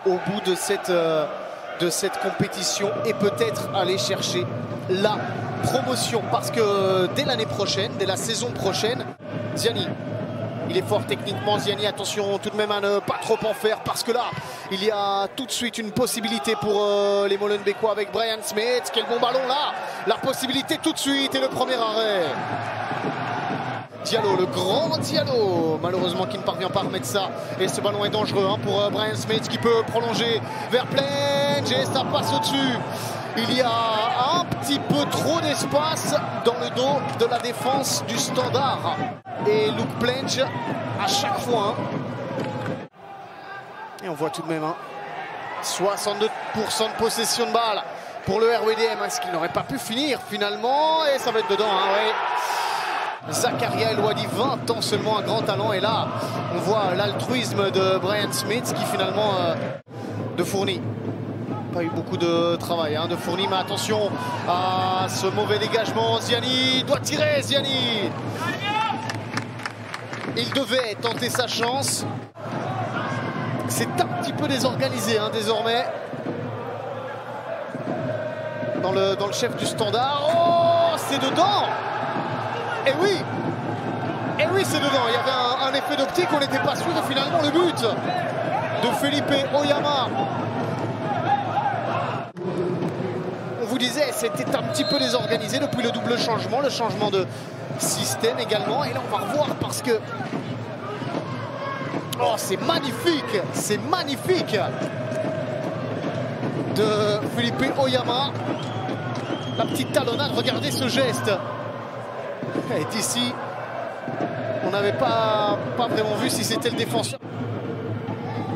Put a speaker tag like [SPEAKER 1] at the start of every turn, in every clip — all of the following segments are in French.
[SPEAKER 1] au bout de cette compétition et peut-être aller chercher la promotion. Parce que dès l'année prochaine, dès la saison prochaine, Ziani, il est fort techniquement, Ziani, attention tout de même à ne pas trop en faire parce que là, il y a tout de suite une possibilité pour les Molenbeekois avec Brian Smith. Quel bon ballon là, la possibilité tout de suite et le premier arrêt. Diallo, le grand Diallo, malheureusement qui ne parvient pas à remettre ça. Et ce ballon est dangereux pour Brian Smith qui peut prolonger vers Plenge et ça passe au-dessus. Il y a un petit peu trop d'espace dans le dos de la défense du Standard. Et Luke Plenge à chaque fois. Et on voit tout de même 62% de possession de balle pour le RWDM. Est-ce qu'il n'aurait pas pu finir finalement? Et ça va être dedans, ouais. Zakaria El Ouadi, 20 ans seulement, un grand talent. Et là, on voit l'altruisme de Brian Smith qui finalement de Fourni. Pas eu beaucoup de travail de Fourni, mais attention à ce mauvais dégagement. Ziani doit tirer, Ziani. Il devait tenter sa chance. C'est un petit peu désorganisé désormais. Dans le chef du Standard. Oh, c'est dedans. Et oui, c'est dedans. Il y avait un effet d'optique, on n'était pas sûr. Et finalement, le but de Felipe Oyama. On vous disait, c'était un petit peu désorganisé depuis le double changement, le changement de système également. Et là, on va revoir parce que... Oh, c'est magnifique de Felipe Oyama. La petite talonnade, regardez ce geste. Et d'ici, on n'avait pas vraiment vu si c'était le défenseur.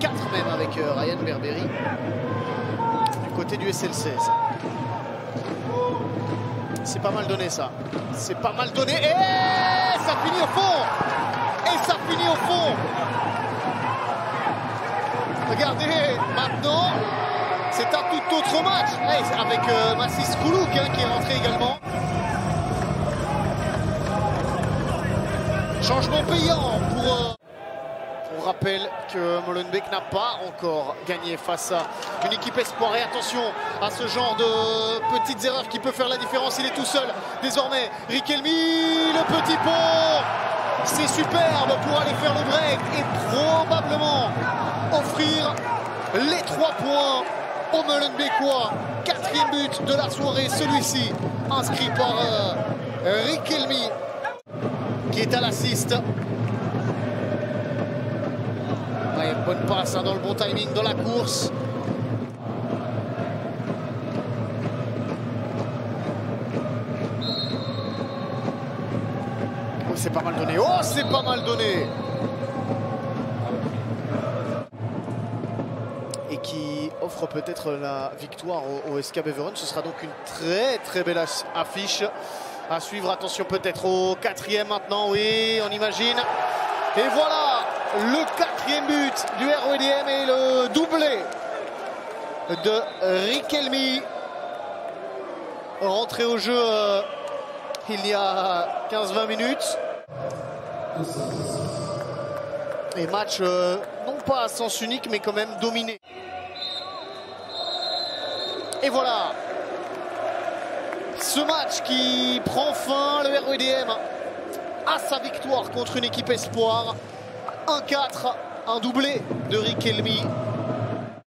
[SPEAKER 1] 4 même avec Ryan Berberi du côté du SL16. C'est pas mal donné ça. C'est pas mal donné. Et ça finit au fond. Regardez, maintenant, c'est un tout autre match. Avec Massis Koulouk qui est rentré également. Changement payant pour... On rappelle que Molenbeek n'a pas encore gagné face à une équipe espoir. Et attention à ce genre de petites erreurs qui peut faire la différence. Il est tout seul désormais. Riquelme, le petit pont. C'est superbe pour aller faire le break et probablement offrir les 3 points aux Molenbeekois. 4e but de la soirée, celui-ci inscrit par Riquelme, qui est à l'assist. Ouais, bonne passe dans le bon timing dans la course. Oh, c'est pas mal donné. Et qui offre peut-être la victoire au SK Beveren. Ce sera donc une très belle affiche à suivre. Attention peut-être au 4e maintenant, oui, on imagine. Et voilà, le 4e but du RWDM et le doublé de Riquelme. Rentré au jeu il y a 15-20 minutes. Et match non pas à sens unique mais quand même dominé. Et voilà, ce match qui prend fin, le RWDM à sa victoire contre une équipe espoir. 1-4, un doublé de Riquelme.